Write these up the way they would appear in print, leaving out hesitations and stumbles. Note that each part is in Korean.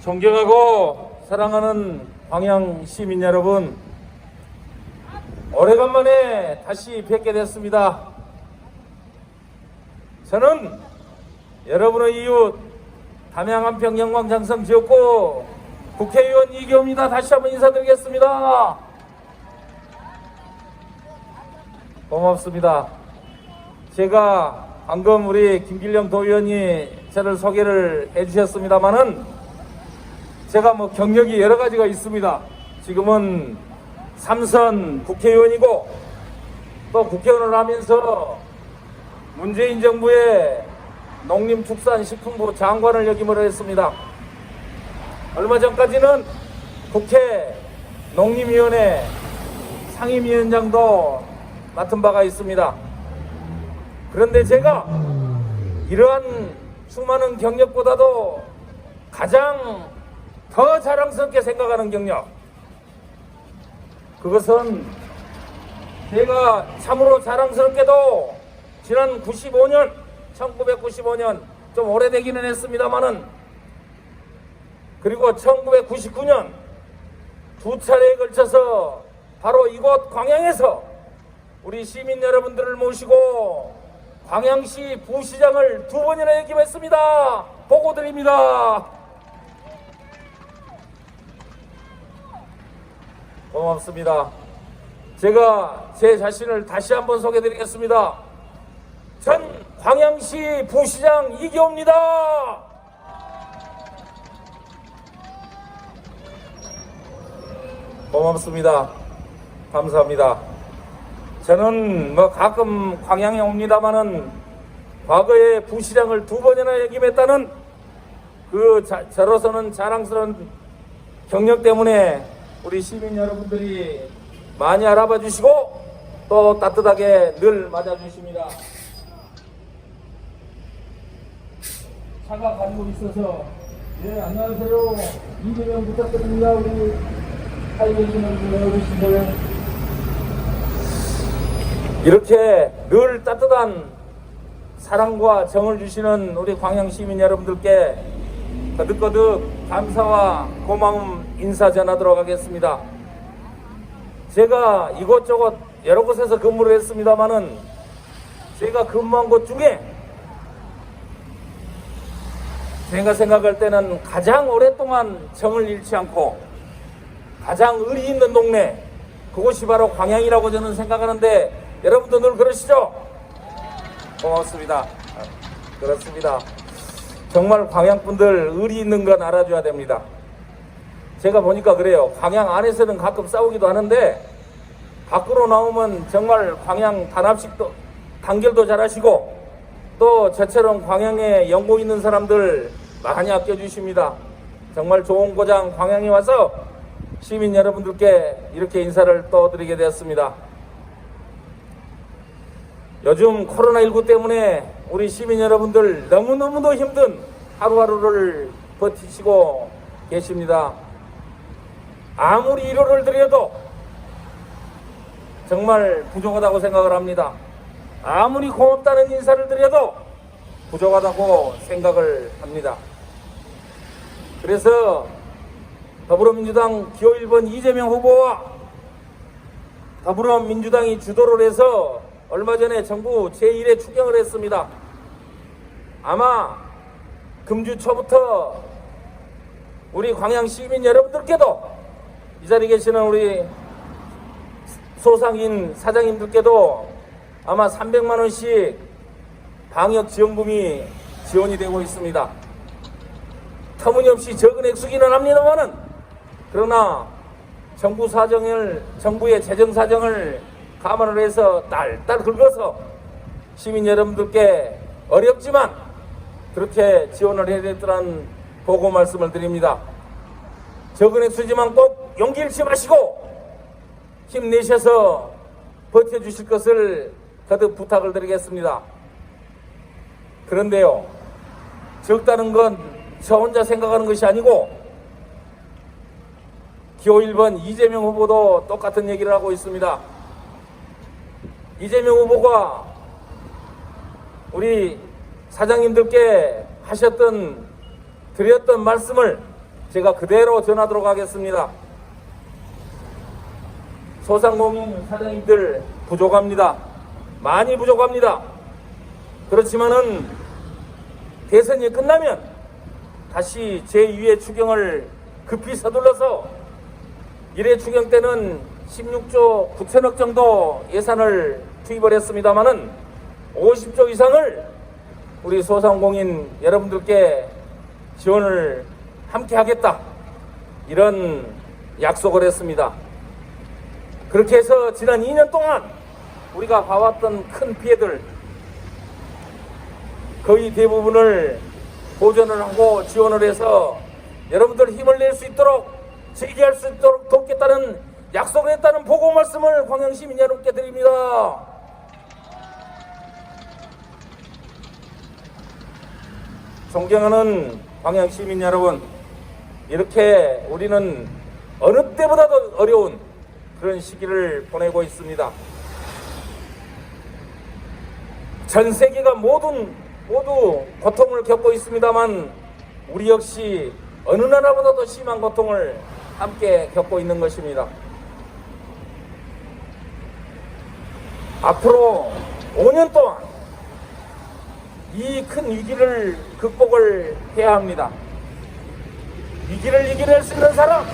존경하고 사랑하는 광양 시민 여러분, 오래간만에 다시 뵙게 됐습니다. 저는 여러분의 이웃 담양 한평 영광 장성 지역구 국회의원 이기호입니다. 다시 한번 인사드리겠습니다. 고맙습니다. 제가 방금 우리 김길령 도의원이 저를 소개를 해주셨습니다만은 제가 경력이 여러 가지가 있습니다. 지금은 3선 국회의원이고 또 국회의원을 하면서 문재인 정부의 농림축산식품부 장관을 역임을 했습니다. 얼마 전까지는 국회 농림위원회 상임위원장도 맡은 바가 있습니다. 그런데 제가 이러한 수많은 경력보다도 가장 더 자랑스럽게 생각하는 경력, 그것은 제가 참으로 자랑스럽게도 지난 1995년 좀 오래되기는 했습니다만은, 그리고 1999년 두 차례에 걸쳐서 바로 이곳 광양에서 우리 시민 여러분들을 모시고 광양시 부시장을 2번이나 역임했습니다. 보고 드립니다. 고맙습니다. 제가 제 자신을 다시 한번 소개드리겠습니다. 전 광양시 부시장 이기호입니다. 고맙습니다. 감사합니다. 저는 가끔 광양에 옵니다마는 과거에 부시장을 2번이나 역임했다는 저로서는 자랑스러운 경력 때문에 우리 시민 여러분들이 많이 알아봐 주시고 또 따뜻하게 늘 맞아주십니다. 차가 가지고 있어서 안녕하세요. 이재명 부탁드립니다. 우리 하이웨이시는 어르신들, 이렇게 늘 따뜻한 사랑과 정을 주시는 우리 광양 시민 여러분들께 거듭거듭 감사와 고마움 인사 전하도록 하겠습니다. 제가 이곳저곳 여러 곳에서 근무를 했습니다마는 제가 근무한 곳 중에 제가 생각할 때는 가장 오랫동안 정을 잃지 않고 가장 의리 있는 동네, 그곳이 바로 광양이라고 저는 생각하는데 여러분도 늘 그러시죠? 고맙습니다. 그렇습니다. 정말 광양분들 의리 있는 건 알아줘야 됩니다. 제가 보니까 그래요. 광양 안에서는 가끔 싸우기도 하는데 밖으로 나오면 정말 광양 단합식도 단결도 잘하시고 또 저처럼 광양에 연고 있는 사람들 많이 아껴주십니다. 정말 좋은 고장 광양에 와서 시민 여러분들께 이렇게 인사를 또 드리게 되었습니다. 요즘 코로나19 때문에 우리 시민 여러분들 너무너무도 힘든 하루하루를 버티시고 계십니다. 아무리 위로를 드려도 정말 부족하다고 생각을 합니다. 아무리 고맙다는 인사를 드려도 부족하다고 생각을 합니다. 그래서 더불어민주당 기호 1번 이재명 후보와 더불어민주당이 주도를 해서 얼마 전에 정부 제1회 추경을 했습니다. 아마 금주 초부터 우리 광양 시민 여러분들께도, 이 자리에 계시는 우리 소상인 사장님들께도 아마 300만 원씩 방역 지원금이 지원이 되고 있습니다. 터무니없이 적은 액수기는 합니다만은, 그러나 정부의 재정 사정을 감안을 해서 딸딸 긁어서 시민 여러분들께 어렵지만 그렇게 지원을 해야 되겠다는 보고 말씀을 드립니다. 적은 액수지만 꼭 용기 잃지 마시고 힘내셔서 버텨주실 것을 거듭 부탁을 드리겠습니다. 그런데요, 적다는 건 저 혼자 생각하는 것이 아니고 기호 1번 이재명 후보도 똑같은 얘기를 하고 있습니다. 이재명 후보가 우리 사장님들께 드렸던 말씀을 제가 그대로 전하도록 하겠습니다. 소상공인 사장님들 부족합니다. 많이 부족합니다. 그렇지만은 대선이 끝나면 다시 제2회 추경을 급히 서둘러서 1회 추경 때는 16조 9천억 정도 예산을 투입을 했습니다마는 50조 이상을 우리 소상공인 여러분들께 지원을 함께 하겠다, 이런 약속을 했습니다. 그렇게 해서 지난 2년 동안 우리가 봐왔던 큰 피해들 거의 대부분을 보전을 하고 지원을 해서 여러분들 힘을 낼 수 있도록, 재기할 수 있도록 돕겠다는 약속을 했다는 보고 말씀을 광양시민 여러분께 드립니다. 존경하는 광양시민 여러분, 이렇게 우리는 어느 때보다도 어려운 그런 시기를 보내고 있습니다. 전 세계가 모두 고통을 겪고 있습니다만 우리 역시 어느 나라보다도 심한 고통을 함께 겪고 있는 것입니다. 앞으로 5년 동안 이 큰 위기를 극복을 해야 합니다. 위기를 이겨낼 수 있는 사람,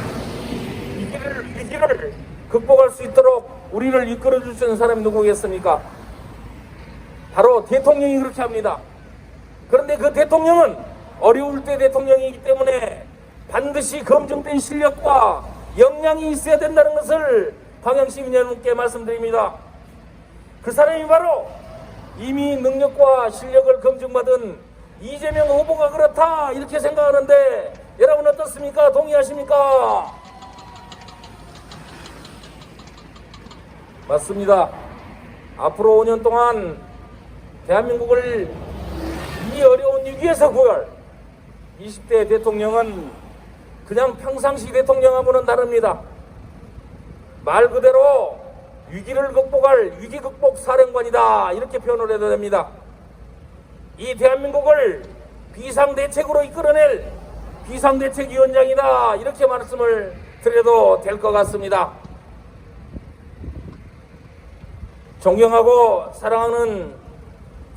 위기를 극복할 수 있도록 우리를 이끌어줄 수 있는 사람이 누구겠습니까? 바로 대통령이 그렇게 합니다. 그런데 그 대통령은 어려울 때 대통령이기 때문에 반드시 검증된 실력과 역량이 있어야 된다는 것을 광양시민 여러분께 말씀드립니다. 그 사람이 바로 이미 능력과 실력을 검증받은 이재명 후보가 그렇다, 이렇게 생각하는데 여러분 어떻습니까? 동의하십니까? 맞습니다. 앞으로 5년 동안 대한민국을 이 어려운 위기에서 구할 20대 대통령은 그냥 평상시 대통령하고는 다릅니다. 말 그대로 위기를 극복할 위기극복 사령관이다, 이렇게 표현을 해도 됩니다. 이 대한민국을 비상대책으로 이끌어낼 비상대책위원장이다, 이렇게 말씀을 드려도 될 것 같습니다. 존경하고 사랑하는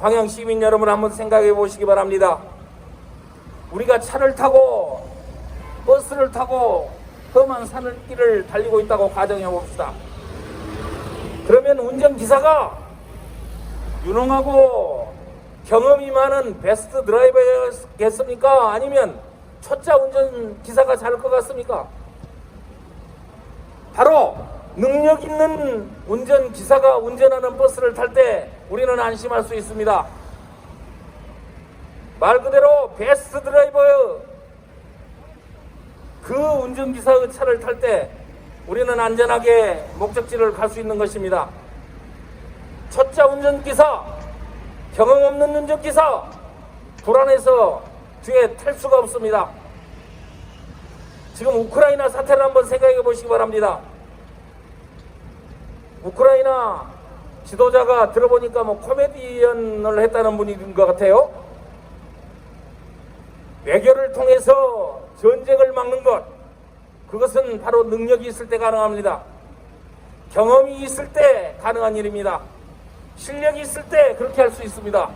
광양시민 여러분, 한번 생각해 보시기 바랍니다. 우리가 차를 타고 버스를 타고 험한 산길을 달리고 있다고 가정해 봅시다. 그러면 운전기사가 유능하고 경험이 많은 베스트 드라이버겠습니까? 아니면 초짜 운전기사가 잘 것 같습니까? 바로 능력 있는 운전기사가 운전하는 버스를 탈 때 우리는 안심할 수 있습니다. 말 그대로 베스트 드라이버, 그 운전기사의 차를 탈 때 우리는 안전하게 목적지를 갈 수 있는 것입니다. 초짜 운전기사, 경험 없는 운전기사, 불안해서 뒤에 탈 수가 없습니다. 지금 우크라이나 사태를 한번 생각해 보시기 바랍니다. 우크라이나 지도자가 들어보니까 코미디언을 했다는 분인 것 같아요. 외교를 통해서 전쟁을 막는 것, 그것은 바로 능력이 있을 때 가능합니다. 경험이 있을 때 가능한 일입니다. 실력이 있을 때 그렇게 할 수 있습니다.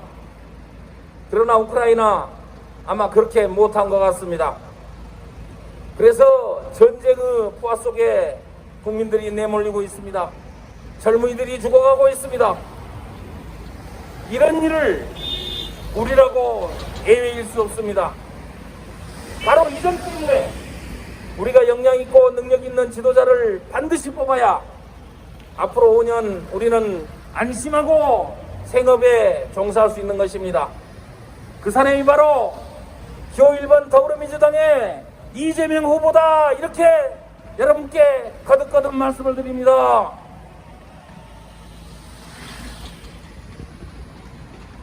그러나 우크라이나 아마 그렇게 못한 것 같습니다. 그래서 전쟁의 포화 속에 국민들이 내몰리고 있습니다. 젊은이들이 죽어가고 있습니다. 이런 일을 우리라고 예외일 수 없습니다. 바로 이 점 때문에 우리가 역량 있고 능력 있는 지도자를 반드시 뽑아야 앞으로 5년 우리는 안심하고 생업에 종사할 수 있는 것입니다. 그 사람이 바로 기호 1번 더불어민주당의 이재명 후보다, 이렇게 여러분께 거듭거듭 말씀을 드립니다.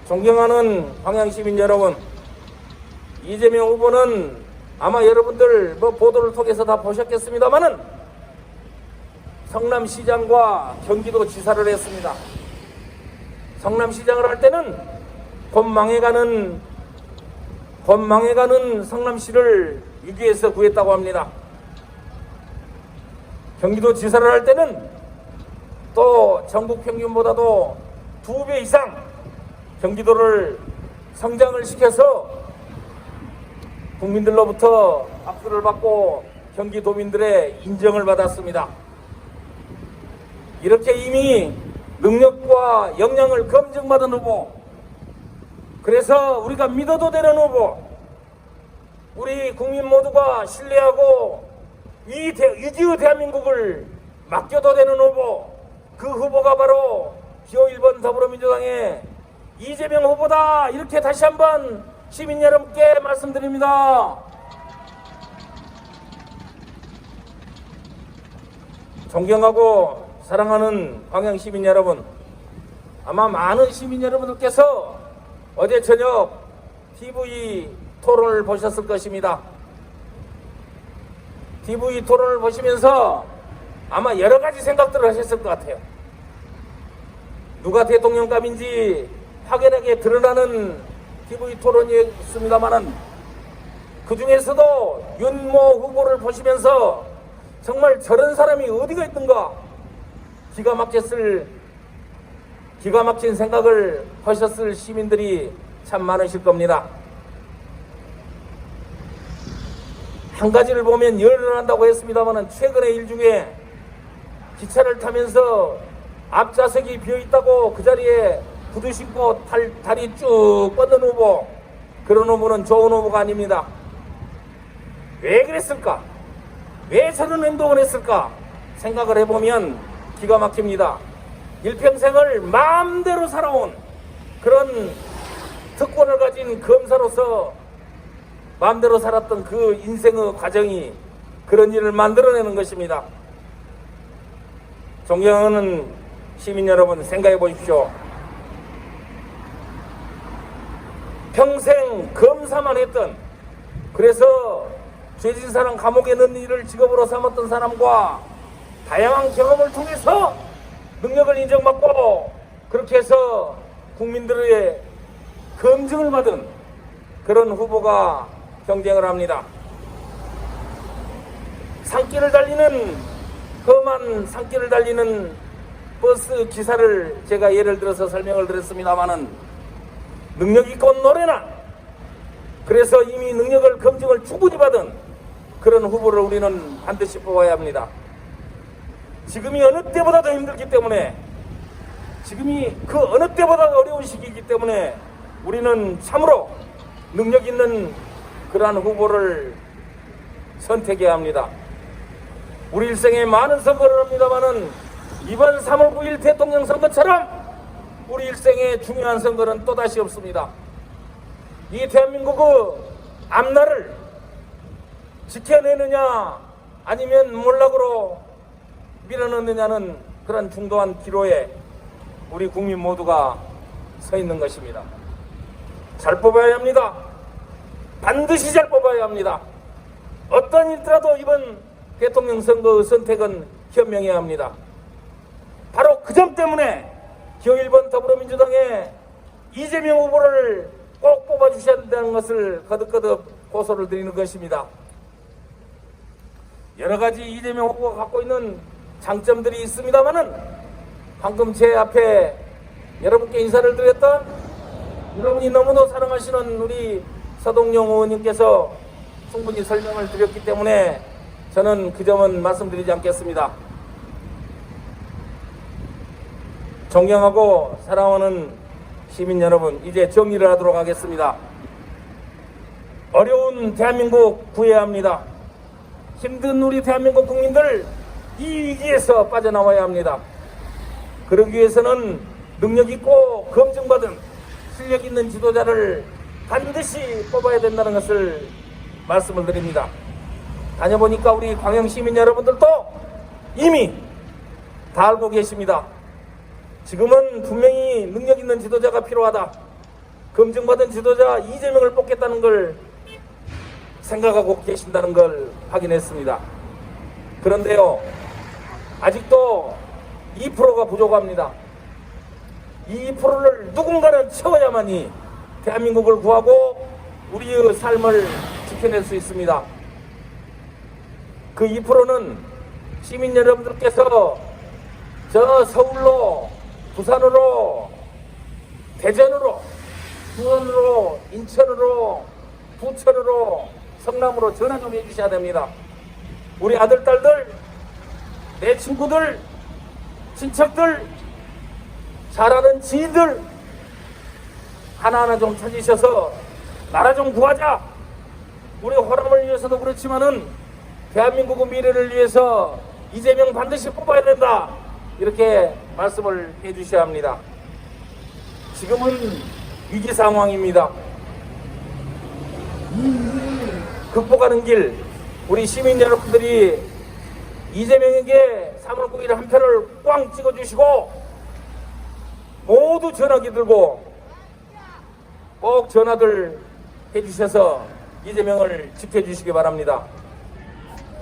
존경하는 광양시민 여러분, 이재명 후보는 아마 여러분들 보도를 통해서 다 보셨겠습니다만은 성남시장과 경기도지사를 했습니다. 성남시장을 할 때는 곧 망해가는 곧 망해가는 성남시를 위기에서 구했다고 합니다. 경기도 지사를 할 때는 또 전국 평균보다도 2배 이상 경기도를 성장을 시켜서 국민들로부터 박수를 받고 경기도민들의 인정을 받았습니다. 이렇게 이미 능력과 역량을 검증받은 후보, 그래서 우리가 믿어도 되는 후보, 우리 국민 모두가 신뢰하고 위기의 대한민국을 맡겨도 되는 후보, 그 후보가 바로 기호 1번 더불어민주당의 이재명 후보다, 이렇게 다시 한번 시민 여러분께 말씀드립니다. 존경하고 사랑하는 광양 시민 여러분, 아마 많은 시민 여러분들께서 어제 저녁 TV 토론을 보셨을 것입니다. TV 토론을 보시면서 아마 여러 가지 생각들을 하셨을 것 같아요. 누가 대통령감인지 확연하게 드러나는 TV 토론이었습니다만은, 그 중에서도 윤모 후보를 보시면서 정말 저런 사람이 어디가 있던가 기가 막힌 생각을 하셨을 시민들이 참 많으실 겁니다. 한 가지를 보면 열을 한다고 했습니다만, 최근의 일 중에 기차를 타면서 앞좌석이 비어있다고 그 자리에 구두 신고 다리 쭉 뻗는 후보, 그런 후보는 좋은 후보가 아닙니다. 왜 그랬을까? 왜 저런 행동을 했을까? 생각을 해보면 기가 막힙니다. 일평생을 마음대로 살아온 그런 특권을 가진 검사로서 마음대로 살았던 그 인생의 과정이 그런 일을 만들어내는 것입니다. 존경하는 시민 여러분, 생각해 보십시오. 평생 검사만 했던, 그래서 죄진 사람 감옥에 넣는 일을 직업으로 삼았던 사람과 다양한 경험을 통해서 능력을 인정받고 그렇게 해서 국민들의 검증을 받은 그런 후보가 경쟁을 합니다. 험한 산길을 달리는 버스 기사를 제가 예를 들어서 설명을 드렸습니다마는, 능력 있고 노련한, 그래서 이미 능력을 검증을 충분히 받은 그런 후보를 우리는 반드시 뽑아야 합니다. 지금이 어느 때보다도 힘들기 때문에, 지금이 그 어느 때보다 어려운 시기이기 때문에 우리는 참으로 능력 있는 그러한 후보를 선택해야 합니다. 우리 일생에 많은 선거를 합니다마는 이번 3월 9일 대통령 선거처럼 우리 일생의 중요한 선거는 또다시 없습니다. 이 대한민국의 앞날을 지켜내느냐 아니면 몰락으로 밀어넣느냐는 그런 중도한 기로에 우리 국민 모두가 서 있는 것입니다. 잘 뽑아야 합니다. 반드시 잘 뽑아야 합니다. 어떤 일더라도 이번 대통령 선거의 선택은 현명해야 합니다. 바로 그 점 때문에 기호 1번 더불어민주당의 이재명 후보를 꼭 뽑아주셔야 한다는 것을 거듭거듭 고소를 드리는 것입니다. 여러 가지 이재명 후보가 갖고 있는 장점들이 있습니다만은, 방금 제 앞에 여러분께 인사를 드렸던 여러분이 너무도 사랑하시는 우리 서동영 의원님께서 충분히 설명을 드렸기 때문에 저는 그 점은 말씀드리지 않겠습니다. 존경하고 사랑하는 시민 여러분, 이제 정리를 하도록 하겠습니다. 어려운 대한민국 구해야 합니다. 힘든 우리 대한민국 국민들 이 위기에서 빠져나와야 합니다. 그러기 위해서는 능력 있고 검증받은 실력 있는 지도자를 반드시 뽑아야 된다는 것을 말씀을 드립니다. 다녀보니까 우리 광양 시민 여러분들도 이미 다 알고 계십니다. 지금은 분명히 능력 있는 지도자가 필요하다, 검증받은 지도자 이재명을 뽑겠다는 걸 생각하고 계신다는 걸 확인했습니다. 그런데요, 아직도 2%가 부족합니다. 이 2%를 누군가는 채워야만이 대한민국을 구하고 우리의 삶을 지켜낼 수 있습니다. 그 2%는 시민 여러분들께서 저 서울로, 부산으로, 대전으로, 수원으로, 인천으로, 부천으로, 성남으로 전화 좀 해주셔야 됩니다. 우리 아들, 딸들, 내 친구들, 친척들, 잘 아는 지인들 하나하나 좀 찾으셔서 나라 좀 구하자. 우리 호남을 위해서도 그렇지만은 대한민국의 미래를 위해서 이재명 반드시 뽑아야 된다. 이렇게 말씀을 해주셔야 합니다. 지금은 위기 상황입니다. 이 위기를 극복하는 길, 우리 시민 여러분들이 이재명에게 3월 9일 한 표를 꽝 찍어주시고 모두 전화기 들고 꼭 전화들 해주셔서 이재명을 지켜주시기 바랍니다.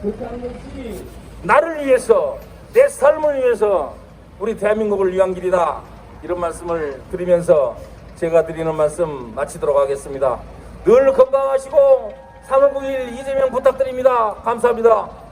그렇게 하는 것이 나를 위해서, 내 삶을 위해서, 우리 대한민국을 위한 길이다. 이런 말씀을 드리면서 제가 드리는 말씀 마치도록 하겠습니다. 늘 건강하시고 3월 9일 이재명 부탁드립니다. 감사합니다.